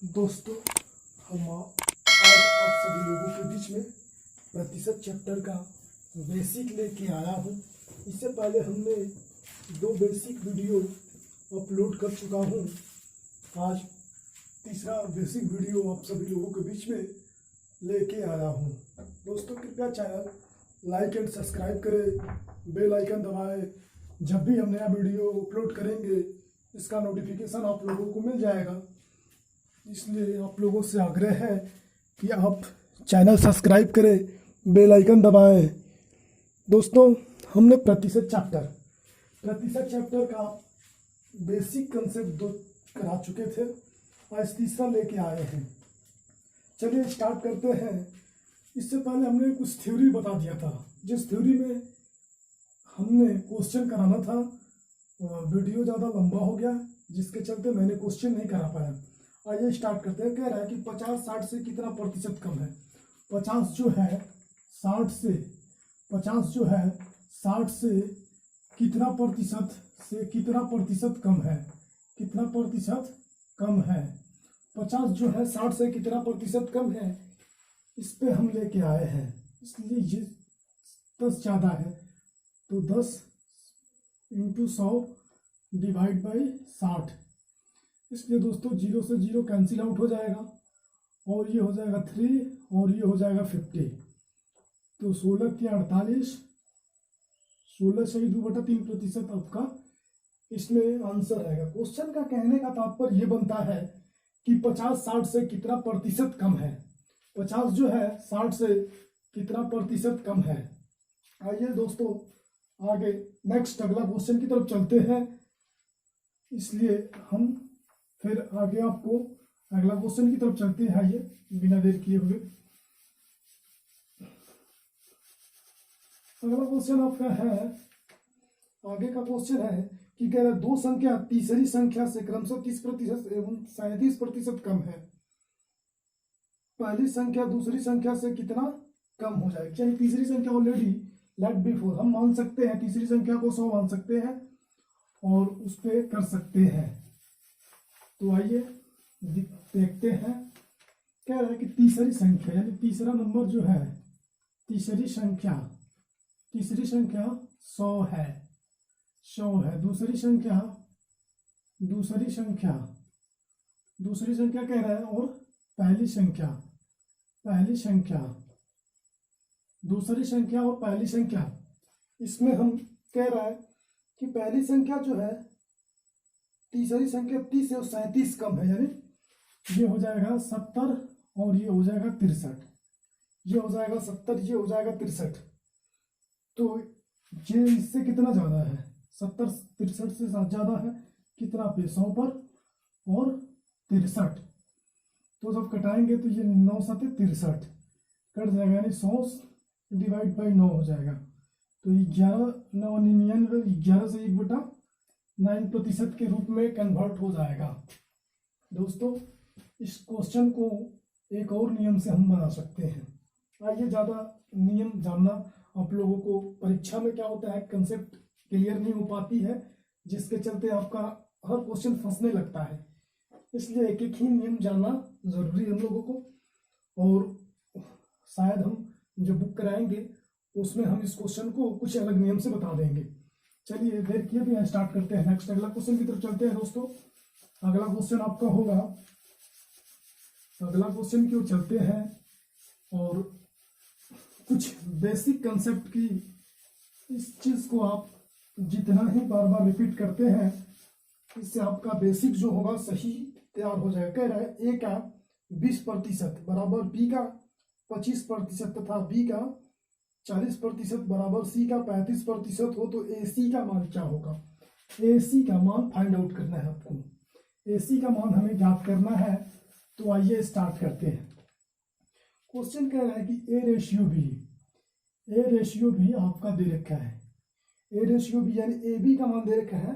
दोस्तों, आज आप सभी लोगों के बीच में प्रतिशत चैप्टर का बेसिक लेके आया हूँ। इससे पहले हमने 2 बेसिक वीडियो अपलोड कर चुका हूँ। आज तीसरा बेसिक वीडियो आप सभी लोगों के बीच में लेके आया हूँ। दोस्तों, कृपया चैनल लाइक एंड सब्सक्राइब करें, बेल आइकन दबाएं। जब भी हम नया वीडियो अपलोड करेंगे इसका नोटिफिकेशन आप लोगों को मिल जाएगा। इसलिए आप लोगों से आग्रह है कि आप चैनल सब्सक्राइब करें, बेल आइकन दबाएं। दोस्तों, हमने प्रतिशत चैप्टर का बेसिक कंसेप्ट 2 करा चुके थे। आज तीसरा लेके आए हैं। चलिए स्टार्ट करते हैं। इससे पहले हमने कुछ थ्योरी बता दिया था, जिस थ्योरी में हमने क्वेश्चन कराना था। वीडियो ज़्यादा लंबा हो गया, जिसके चलते मैंने क्वेश्चन नहीं करा पाया। आइए स्टार्ट करते हैं। कह रहा है कि 50-60 से कितना प्रतिशत कम है। 50 जो है 60 से कितना प्रतिशत कम है। 50 जो है 60 से कितना प्रतिशत कम है, इस पे हम लेके आए हैं। इसलिए ये 10 ज़्यादा है तो 10 × 100 डिवाइड बाई 60। इसलिए दोस्तों 0 से 0 कैंसिल आउट हो जाएगा और ये हो जाएगा 3 और ये हो जाएगा 50। तो 16 के 48, 16 से 2/3% आपका इसमें आंसर रहेगा। क्वेश्चन का कहने का तात्पर्य ये बनता है कि 50-60 से कितना प्रतिशत कम है। 50 जो है 60 से कितना प्रतिशत कम है। आइए दोस्तों आगे नेक्स्ट अगला क्वेश्चन की तरफ चलते हैं। इसलिए हम फिर आगे आपको अगला क्वेश्चन की तरफ चलते हैं। आइए बिना देर किए हुए अगला क्वेश्चन आपका है। आगे का क्वेश्चन है कि कह रहा है 2 संख्या तीसरी संख्या से क्रमशः 30% एवं 37% कम है। पहली संख्या दूसरी संख्या से कितना कम हो जाएगी। चाहे तीसरी संख्या ऑलरेडी लेट बिफोर हम मान सकते हैं, तीसरी संख्या को 100 मान सकते हैं और उस पर कर सकते हैं। तो आइए देखते हैं। कह रहा है कि तीसरी संख्या यानी तीसरा नंबर जो है, तीसरी संख्या 100 है। दूसरी संख्या कह रहा है और पहली संख्या दूसरी संख्या और पहली संख्या, इसमें हम कह रहा है कि पहली संख्या जो है तीसरी संख्या 30 से 37 कम है। यानी ये हो जाएगा 70 और ये हो जाएगा 63। ये हो जाएगा 70, ये हो जाएगा 63। तो ये इससे कितना ज़्यादा है, 70 63 से ज़्यादा है। कितना पे 100 पर और 63। तो जब कटाएंगे तो ये 9 × 7 = 63 कट जाएगा, यानी 100 डिवाइड बाई 9 हो जाएगा। तो 11 से 1/9% के रूप में कन्वर्ट हो जाएगा। दोस्तों, इस क्वेश्चन को एक और नियम से हम बना सकते हैं। आइए, ज़्यादा नियम जानना आप लोगों को परीक्षा में क्या होता है, कंसेप्ट क्लियर नहीं हो पाती है, जिसके चलते आपका हर क्वेश्चन फंसने लगता है। इसलिए एक एक ही नियम जानना जरूरी है हम लोगों को। और शायद हम जो बुक कराएंगे उसमें हम इस क्वेश्चन को कुछ अलग नियम से बता देंगे। चलिए देर किए भी स्टार्ट करते हैं। नेक्स्ट अगला क्वेश्चन की तरफ चलते हैं। दोस्तों, अगला क्वेश्चन आपका होगा, अगला क्वेश्चन की ओर चलते हैं और कुछ बेसिक कंसेप्ट की इस चीज को आप जितना ही बार बार रिपीट करते हैं, इससे आपका बेसिक जो होगा सही तैयार हो जाएगा। कह रहा है ए का 20% बराबर बी का 25% तथा बी का 40% बराबर सी का 35% हो तो ए सी का मान क्या होगा। ए सी का मान फाइंड आउट करना है आपको। ए सी का मान हमें ज्ञात करना है। तो आइए स्टार्ट करते हैं। क्वेश्चन कह रहा है कि ए रेशियो भी आपका दे रखा है। ए रेशियो भी यानी ए बी का मान दे रखा है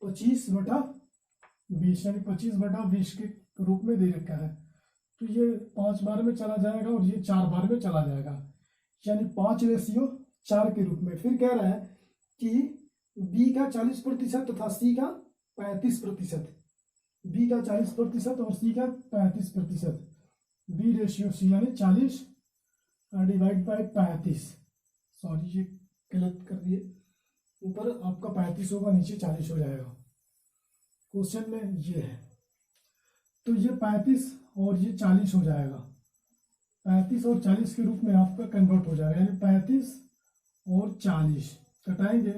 25/20, यानी 25/20 के रूप में दे रखा है। तो ये 5 बार में चला जाएगा और ये 4 बार में चला जाएगा, यानी 5/4 के रूप में। फिर कह रहा है कि बी का 40% तथा सी का 35%। बी का 40% और सी का 35%। बी रेशियो सी यानी 40 डिवाइड बाई 35। सॉरी ये गलत कर दिए, ऊपर आपका 35 होगा, नीचे 40 हो जाएगा। क्वेश्चन में ये है, तो ये 35 और ये 40 हो जाएगा। 35 और 40 के रूप में आपका कन्वर्ट हो जाएगा, यानी 35 और 40 कटाएंगे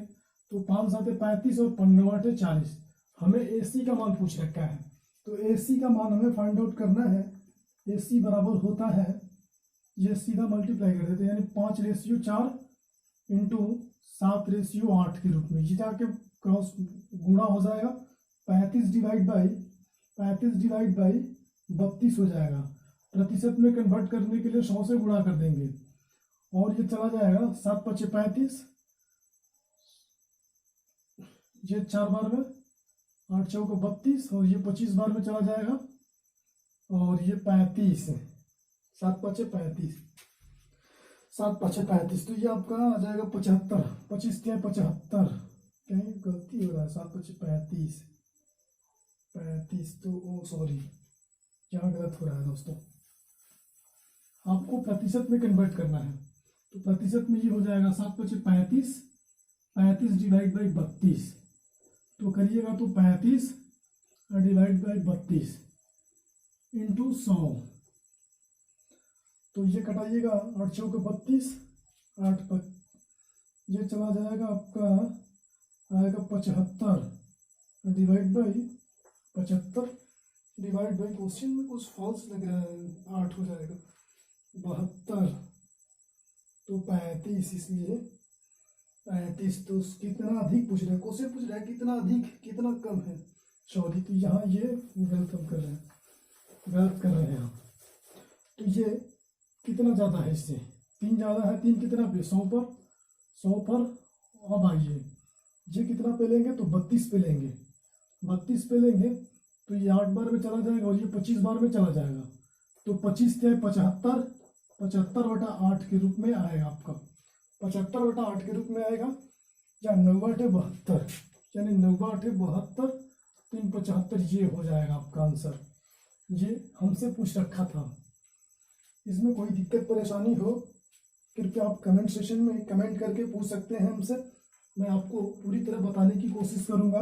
तो 5 7 35 और 15 8 40। हमें AC का मान पूछ रखा है, तो AC का मान हमें फाइंड आउट करना है। AC बराबर होता है, ये सीधा मल्टीप्लाई कर देते हैं, यानी 5/4 इंटू 7/8 के रूप में। ये जाके क्रॉस गुणा हो जाएगा, 35 डिवाइड बाई 32 हो जाएगा। प्रतिशत में कन्वर्ट करने के लिए 100 से गुणा कर देंगे और ये चला जाएगा 7 5 35, ये 4 बार में, 8 चौक 32 और ये 25 बार में चला जाएगा और ये 35 है, 7 5 35, 7 5 35, तो ये आपका आ जाएगा 75, 25 क्या 75, कहीं गलती हो रहा है, 7 5 35 35, तो ओ सॉरी यहाँ गलत हो रहा है दोस्तों। आपको प्रतिशत में कन्वर्ट करना है, तो प्रतिशत में ये हो जाएगा 7 5 35, 35 डिवाइड बाई 32, तो करिएगा तो 35 डिवाइड बाई 32 इंटू 100, तो ये कटाइएगा, 8 चौक 32, 8 ये चला जाएगा आपका, आएगा 75 divide by 75 divide by, question में कुछ फॉल्स लग रहा है, 8 हो जाएगा, 72, तो 35, इसलिए 35, तो कितना अधिक पूछ रहा है, क्वेश्चन पूछ रहा है कितना अधिक कितना कम है, सॉरी, तो यहाँ ये गलत हम कर रहे हैं, गलत कर रहे हैं हम। तो ये कितना ज़्यादा है, इससे 3 ज़्यादा है, 3 कितना पे 100 पर। अब आइए ये कितना पे लेंगे, तो 32 पे लेंगे, 32 पे लेंगे तो ये 8 बार में चला जाएगा और ये 25 बार में चला जाएगा, तो 25 क्या है 75, 75/8 के रूप में आएगा आपका, 75/8 के रूप में आएगा, या 9/8 यानी 9/8 3 75, ये हो जाएगा आपका आंसर। ये हमसे पूछ रखा था। इसमें कोई दिक्कत परेशानी हो कृपया आप कमेंट सेशन में कमेंट करके पूछ सकते हैं हमसे, मैं आपको पूरी तरह बताने की कोशिश करूंगा।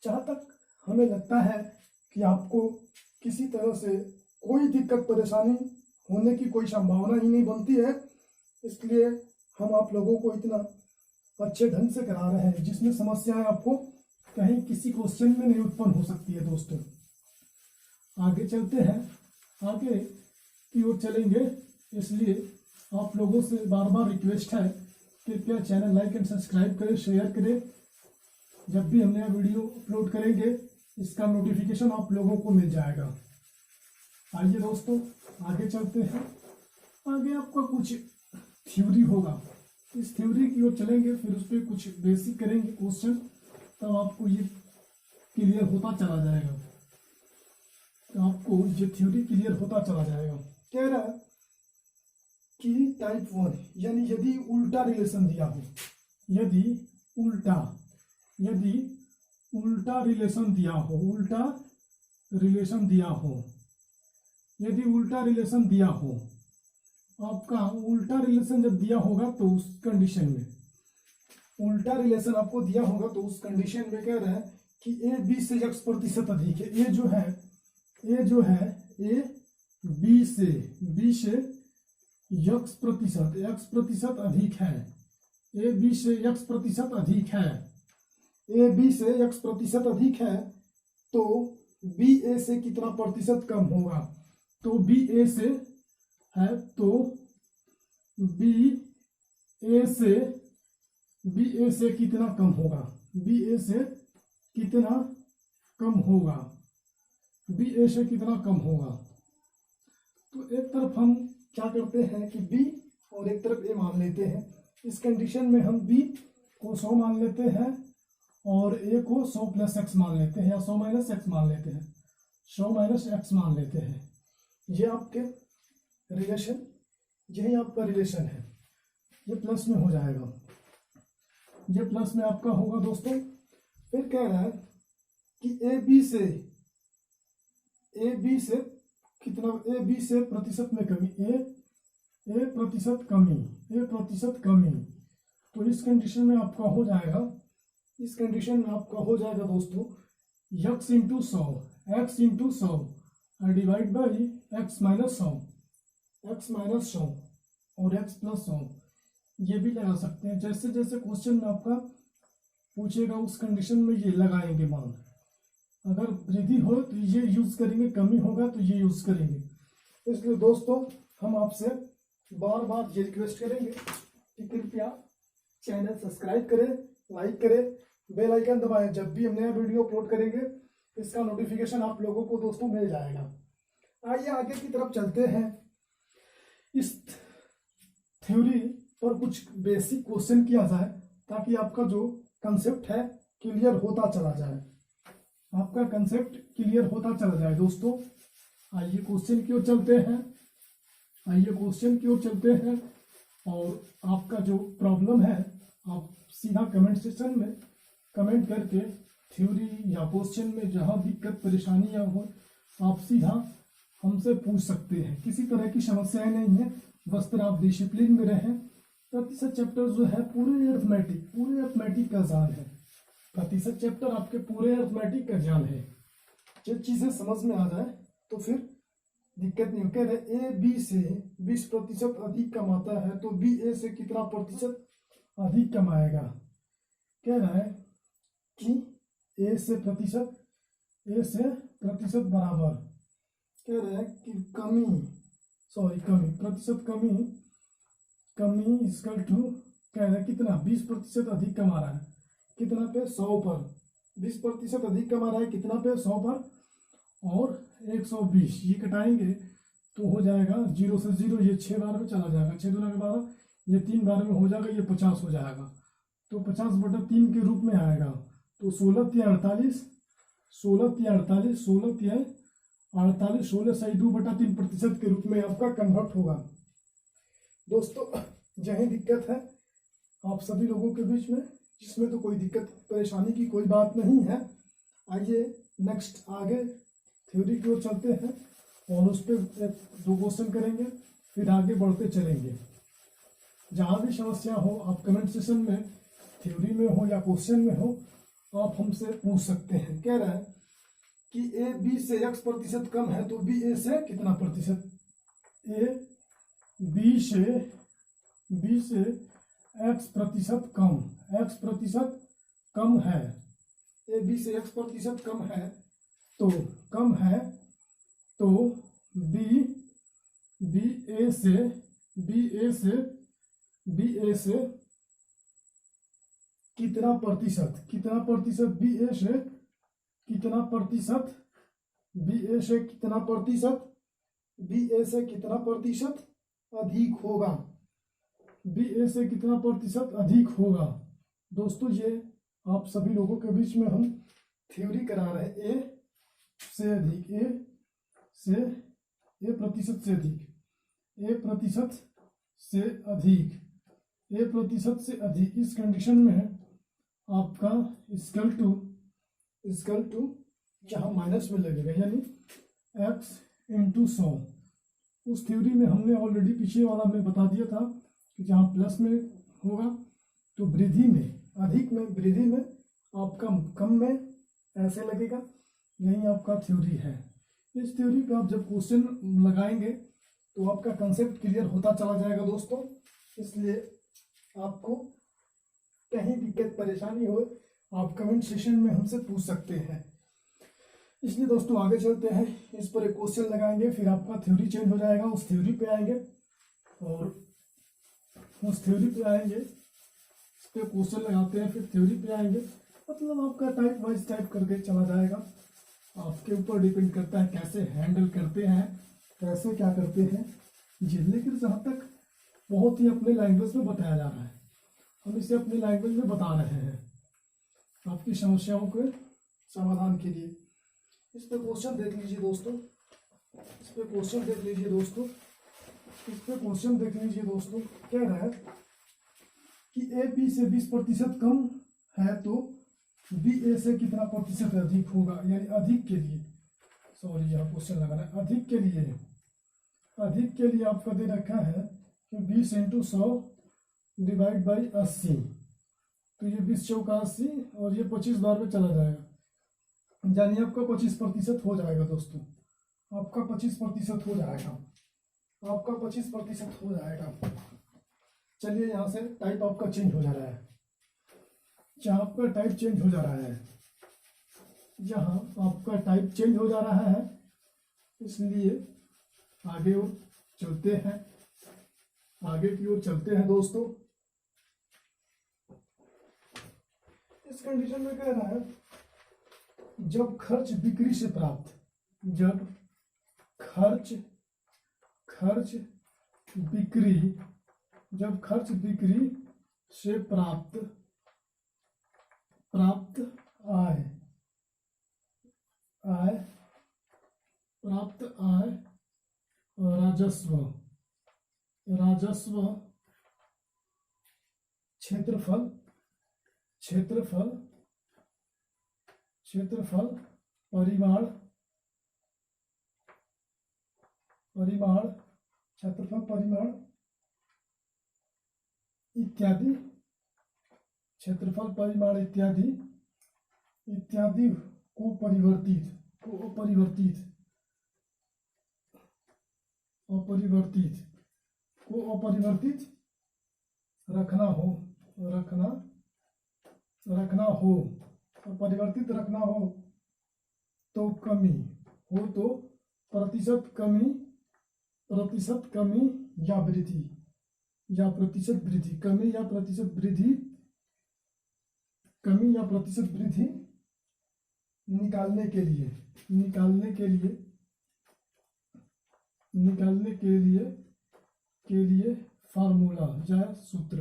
जहाँ तक हमें लगता है कि आपको किसी तरह से कोई दिक्कत परेशानी होने की कोई संभावना ही नहीं बनती है, इसलिए हम आप लोगों को इतना अच्छे ढंग से करा रहे हैं जिसमें समस्याएं आपको कहीं किसी क्वेश्चन में नहीं उत्पन्न हो सकती है। दोस्तों आगे चलते हैं, आगे की ओर चलेंगे, इसलिए आप लोगों से बार बार रिक्वेस्ट है कृपया चैनल लाइक एंड सब्सक्राइब करें, शेयर करें। जब भी हम नया वीडियो अपलोड करेंगे इसका नोटिफिकेशन आप लोगों को मिल जाएगा। आइए दोस्तों आगे चलते हैं, आगे आपका कुछ थ्योरी होगा, इस थ्योरी की ओर चलेंगे, फिर उस पर कुछ बेसिक करेंगे क्वेश्चन, तब आपको ये क्लियर होता चला जाएगा, तो आपको ये थ्योरी क्लियर होता चला जाएगा। कह रहा है कि टाइप 1 यानी यदि उल्टा रिलेशन दिया हो, यदि उल्टा रिलेशन दिया हो, यदि उल्टा रिलेशन दिया हो, आपका उल्टा रिलेशन जब दिया होगा तो उस कंडीशन में, उल्टा रिलेशन आपको दिया होगा तो उस कंडीशन में कह रहा है कि ए बी से x% अधिक है, ए जो है ए बी से x% अधिक है, ए बी से x% अधिक है, ए बी से x% अधिक है, तो बी ए से कितना प्रतिशत कम होगा, तो बी ए से है, तो बी ए से कितना कम होगा, बी ए से कितना कम होगा, बी ए से कितना कम होगा। तो एक तरफ हम क्या करते हैं कि बी और एक तरफ ए मान लेते हैं, इस कंडीशन में हम बी को 100 मान लेते हैं और ए को 100 + x मान लेते हैं, या 100 - x मान लेते हैं, 100 - x मान लेते हैं। ये आपके रिलेशन, यही आपका रिलेशन है, ये प्लस में हो जाएगा, ये प्लस में आपका होगा दोस्तों। फिर कह रहा है कि ए बी से ए बी से कितना, ए बी से प्रतिशत में कमी, ए प्रतिशत कमी, ए प्रतिशत कमी। तो इस कंडीशन में आपका हो जाएगा, इस कंडीशन में आपका हो जाएगा दोस्तों x इंटू 100, एक्स इंटू 100 और divide by x minus 100, x minus 100 और x प्लस 100। ये भी लगा सकते हैं, जैसे जैसे क्वेश्चन में आपका पूछेगा उस कंडीशन में ये लगाएंगे मान। अगर वृद्धि हो तो ये यूज करेंगे, कमी होगा तो ये यूज करेंगे। इसलिए दोस्तों हम आपसे बार बार ये रिक्वेस्ट करेंगे कि कृपया चैनल सब्सक्राइब करें, लाइक करें, बेल आइकन दबाएं। जब भी हम नया वीडियो अपलोड करेंगे इसका नोटिफिकेशन आप लोगों को दोस्तों मिल जाएगा। आइए आगे की तरफ चलते हैं। इस थ्योरी पर कुछ बेसिक क्वेश्चन किया जाए ताकि आपका जो कंसेप्ट है क्लियर होता चला जाए, आपका कंसेप्ट क्लियर होता चला जाए दोस्तों। आइए क्वेश्चन की ओर चलते हैं, आइए क्वेश्चन की ओर चलते हैं। और आपका जो प्रॉब्लम है आप सीधा कमेंट सेक्शन में कमेंट करके थ्योरी या क्वेश्चन में जहां दिक्कत परेशानियां हो आप सीधा हमसे पूछ सकते हैं। किसी तरह की समस्याएं नहीं है, बस तरह आप डिसिप्लिन में रहें। प्रतिशत चैप्टर जो है पूरे अर्थमेटिक का जान है। प्रतिशत चैप्टर आपके पूरे अर्थमेटिक का जान है। जब चीजें समझ में आ जाए तो फिर दिक्कत नहीं। कह रहे ए बी से 20% अधिक कमाता है तो बी ए से कितना प्रतिशत अधिक कमाएगा। कह रहा है कि ए से प्रतिशत बराबर, कह रहा है कि कमी प्रतिशत कमी इक्वल टू, कह रहा है कितना 20% अधिक कमा रहा है, कितना पे 100 पर, 20% अधिक कमा रहा है कितना पे 100 पर और 120 ये कटाएंगे तो हो जाएगा 0 से 0, ये 6 बार में चला जाएगा, 6 दूना 12, ये 3 बार में हो जाएगा, ये 50 हो जाएगा तो 50/3 के रूप में आएगा। तो 16 तिया 48, 16 सही 2/3% के रूप में आपका कन्वर्ट होगा। दोस्तों यही दिक्कत है आप सभी लोगों के बीच में, जिसमें तो कोई दिक्कत परेशानी की कोई बात नहीं है। आइए नेक्स्ट आगे थ्योरी की ओर चलते हैं और उस पर 2 क्वेश्चन करेंगे, फिर आगे बढ़ते चलेंगे। जहाँ भी समस्या हो आप कमेंट सेक्शन में, थ्योरी में हो या क्वेश्चन में हो, आप हमसे पूछ सकते हैं। कह रहा है कि ए बी से x% कम है तो बी ए से कितना प्रतिशत, ए बी से x% कम है, ए बी से x% कम है तो बी ए से कितना प्रतिशत बी ए से कितना प्रतिशत अधिक होगा, बी ए से कितना प्रतिशत अधिक होगा। दोस्तों ये आप सभी लोगों के बीच में हम थ्योरी करा रहे हैं। ए प्रतिशत से अधिक, इस कंडीशन में आपका इक्वल टू यहाँ माइनस में लगेगा, यानी x इंटू 100। उस थ्योरी में हमने ऑलरेडी पीछे वाला में बता दिया था कि जहाँ प्लस में होगा तो वृद्धि में आपका कम में ऐसे लगेगा, यही आपका थ्योरी है। इस थ्योरी पे आप जब क्वेश्चन लगाएंगे तो आपका कंसेप्ट क्लियर होता चला जाएगा दोस्तों। इसलिए आपको कहीं दिक्कत परेशानी हो आप कमेंट सेक्शन में हमसे पूछ सकते हैं। इसलिए दोस्तों आगे चलते हैं, इस पर एक क्वेश्चन लगाएंगे, फिर आपका थ्योरी चेंज हो जाएगा, उस थ्योरी पे आएंगे इस पे क्वेश्चन लगाते हैं, फिर थ्योरी पे आएंगे। मतलब आपका टाइप वाइज टाइप करके चला जाएगा। आपके ऊपर डिपेंड करता है कैसे हैंडल करते हैं, कैसे क्या करते हैं जी। लेकिन जहाँ तक बहुत ही अपने लैंग्वेज में बताया जा रहा है, हम इसे अपनी लैंग्वेज में बता रहे हैं आपकी समस्याओं के समाधान के लिए। इस पे क्वेश्चन देख लीजिए दोस्तों, कह रहा है कि ए बी से 20% कम है तो बी ए से कितना प्रतिशत अधिक होगा, यानी अधिक के लिए सॉरी यहाँ क्वेश्चन लगाना है। अधिक के लिए आपका दे रखा है कि 20 × 100 डिवाइड बाई 80, तो ये 20 चौका 80 और ये 25 बार में चला जाएगा, यानी आपका 25% हो जाएगा दोस्तों, आपका 25% हो जाएगा, आपका 25% हो जाएगा। चलिए यहाँ से टाइप आपका चेंज हो जा रहा है, जहाँ आपका टाइप चेंज हो जा रहा है, जहाँ आपका टाइप चेंज हो जा रहा है, इसलिए आगे और चलते हैं, आगे की ओर चलते हैं दोस्तों। इस कंडीशन में कह रहा है जब खर्च बिक्री से प्राप्त, जब खर्च बिक्री से प्राप्त आय राजस्व क्षेत्रफल परिमाण इत्यादि, को अपरिवर्तित रखना हो, परिवर्तित रखना हो तो कमी हो, तो प्रतिशत कमी या वृद्धि, कमी या प्रतिशत वृद्धि निकालने के लिए फार्मूला या सूत्र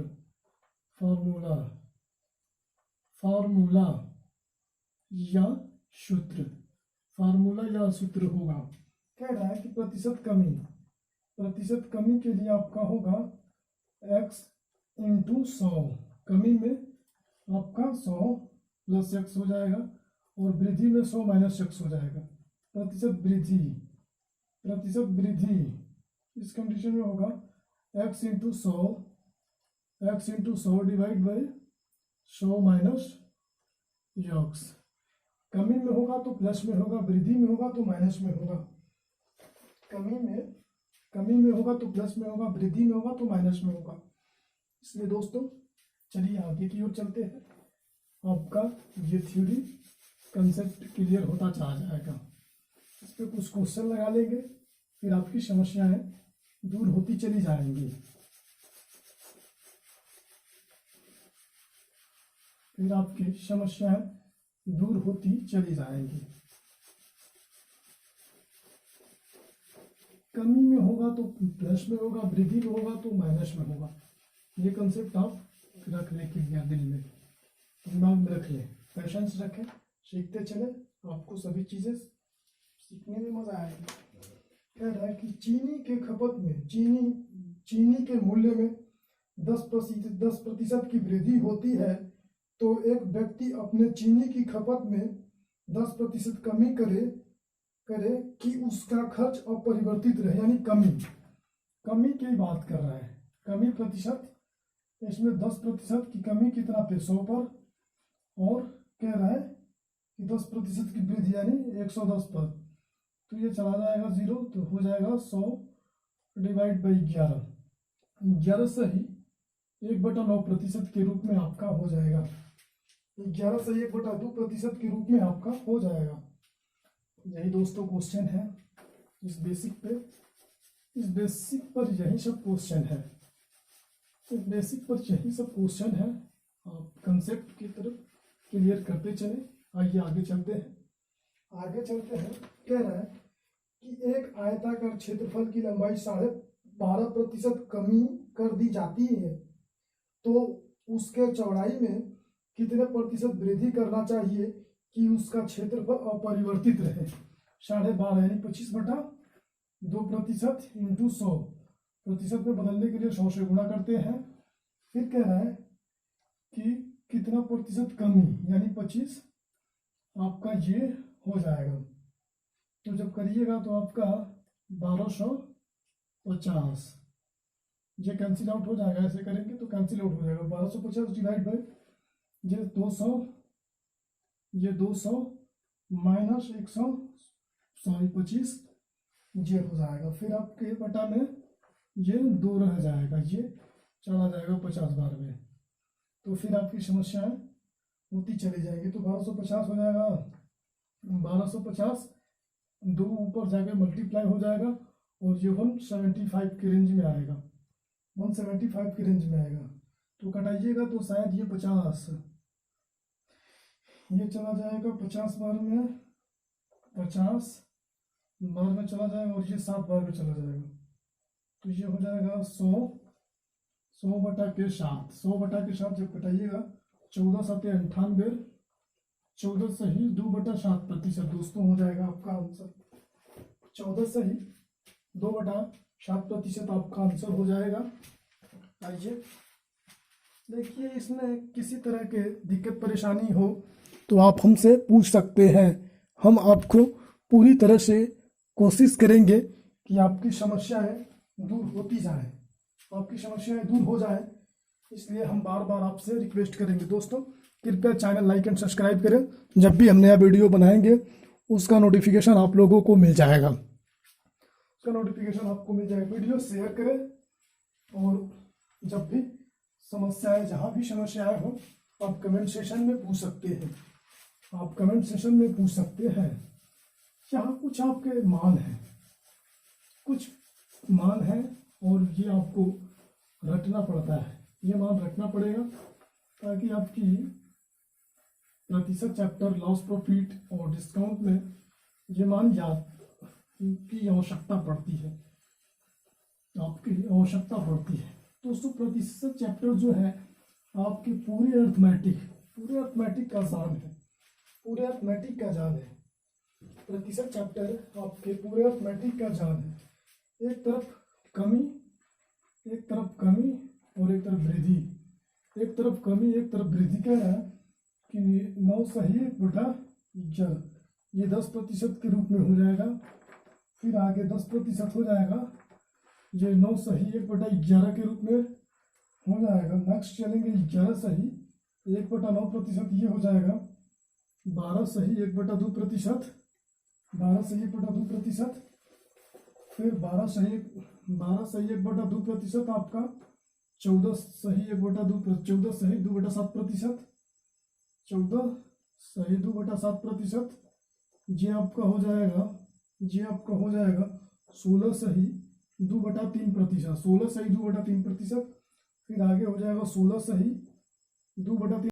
होगा। कह रहा है कि प्रतिशत कमी के लिए आपका होगा x × 100, कमी में आपका 100 + x हो जाएगा और वृद्धि में 100 - x हो जाएगा। प्रतिशत वृद्धि इस कंडीशन में होगा x × 100 डिवाइड बाई 100 - x। कमी में होगा तो प्लस में होगा, वृद्धि में होगा तो माइनस में होगा। कमी में होगा तो प्लस में होगा, वृद्धि में होगा तो माइनस में होगा। इसलिए दोस्तों चलिए आगे की ओर चलते हैं, आपका ये थ्योरी कंसेप्ट क्लियर होता चला जाएगा। इस पर कुछ क्वेश्चन लगा लेंगे, फिर आपकी समस्याएं दूर होती चली जाएंगी। कमी में होगा तो प्लस में होगा, वृद्धि में होगा तो माइनस में होगा। ये कंसेप्ट आप रख लें क्लियर, दिल में दिमाग में रख लें, पेशेंस रखें, सीखते चले, आपको सभी चीजें सीखने में मजा आएगा। कह रहा है कि चीनी के खपत में, चीनी के मूल्य में 10% की वृद्धि होती है, तो एक व्यक्ति अपने चीनी की खपत में 10% कमी करे कि उसका खर्च अपरिवर्तित रहे, यानी कमी की बात कर रहा है। कमी प्रतिशत, इसमें 10% की कमी कितना पे 100 पर, और कह रहा है कि 10% की वृद्धि यानी 110 पर, तो ये चला जाएगा 0, तो हो जाएगा 100 डिवाइड बाई 11 से ही 1/9% के रूप में आपका हो जाएगा। 11 से 1/2% के रूप में आपका हो जाएगा। यही दोस्तों क्वेश्चन है, इस बेसिक पर यही सब क्वेश्चन है। आप कंसेप्ट की तरफ क्लियर करते चले। आइए आगे चलते हैं। कह रहा है कि एक आयताकार क्षेत्रफल की लंबाई 12.5% कमी कर दी जाती है, तो उसके चौड़ाई में कितने प्रतिशत वृद्धि करना चाहिए कि उसका क्षेत्रफल अपरिवर्तित रहे। 12.5 यानी 25/2% × 100, प्रतिशत में बदलने के लिए 100 से गुणा करते हैं। फिर कह रहा है कि कितना प्रतिशत कमी यानी 25 आपका ये हो जाएगा। तो जब करिएगा तो आपका 1250 ये कैंसिल आउट हो जाएगा। ऐसे करेंगे तो कैंसिल आउट हो जाएगा। 1250 डिवाइड बाई ये 200, ये 200 माइनस 25 ये हो जाएगा। फिर आपके बटा में ये 2 रह जाएगा, ये चला जाएगा 50 बार में। तो फिर आपकी समस्याएं होती चली जाएगी। तो 1250 हो जाएगा, 1250 2 ऊपर जाके मल्टीप्लाई हो जाएगा और ये 175 के रेंज में आएगा, 175 के रेंज में आएगा। तो कटाइएगा तो शायद ये 50 ये चला जाएगा 50 बार में, 50 बार में चला जाएगा और ये 7 बार में चला जाएगा। तो ये हो जाएगा 100 बटा के 7, 100 बटा के 7 जब कटाइएगा 14 7 98, 14 सही 2 बटा 7% दोस्तों हो जाएगा आपका आंसर। 14 सही 2 बटा 7% आपका आंसर हो जाएगा। आइए देखिए, इसमें किसी तरह के दिक्कत परेशानी हो तो आप हमसे पूछ सकते हैं। हम आपको पूरी तरह से कोशिश करेंगे कि आपकी समस्याएं दूर होती जाए, आपकी समस्याएं दूर हो जाए। इसलिए हम बार बार आपसे रिक्वेस्ट करेंगे। दोस्तों कृपया चैनल लाइक एंड सब्सक्राइब करें। जब भी हम नया वीडियो बनाएंगे उसका नोटिफिकेशन आप लोगों को मिल जाएगा, उसका नोटिफिकेशन आपको मिल जाएगा। वीडियो शेयर करें और जब भी समस्याएं, जहाँ भी समस्याएं हो आप कमेंट सेशन में पूछ सकते हैं, आप कमेंट सेशन में पूछ सकते हैं। यहाँ कुछ आपके मान हैं, कुछ मान है और ये आपको रटना पड़ता है, ये मान रखना पड़ेगा ताकि आपकी प्रतिशत चैप्टर लॉस प्रॉफिट और डिस्काउंट में ये मान याद की आवश्यकता पड़ती है, आपकी आवश्यकता पड़ती है। दोस्तों प्रतिशत चैप्टर जो है आपके पूरे अर्थमेटिक का जान है, पूरे अर्थमेटिक का जान है। प्रतिशत चैप्टर आपके पूरे अर्थमेटिक का जान है। एक तरफ कमी और एक तरफ वृद्धि, एक तरफ कमी एक तरफ वृद्धि कह रहा है कि 9 सही 1/11 ये 10% के रूप में हो जाएगा। फिर आगे 10% हो जाएगा, ये 9 सही 1/11 के रूप में हो जाएगा। नेक्स्ट चलेंगे 11 सही 1/9%, ये हो जाएगा 12 सही 1/2%, 12 सही 1/2%। फिर 12 सही 1/2% आपका 14 सही 1/2, 14 सही 2/7%, 14 सही 2/7%। ये आपका हो जाएगा, ये आपका हो जाएगा 16 सही 2/3%, 16 सही 2/3%। फिर आगे हो जाएगा 16 सही 2/3।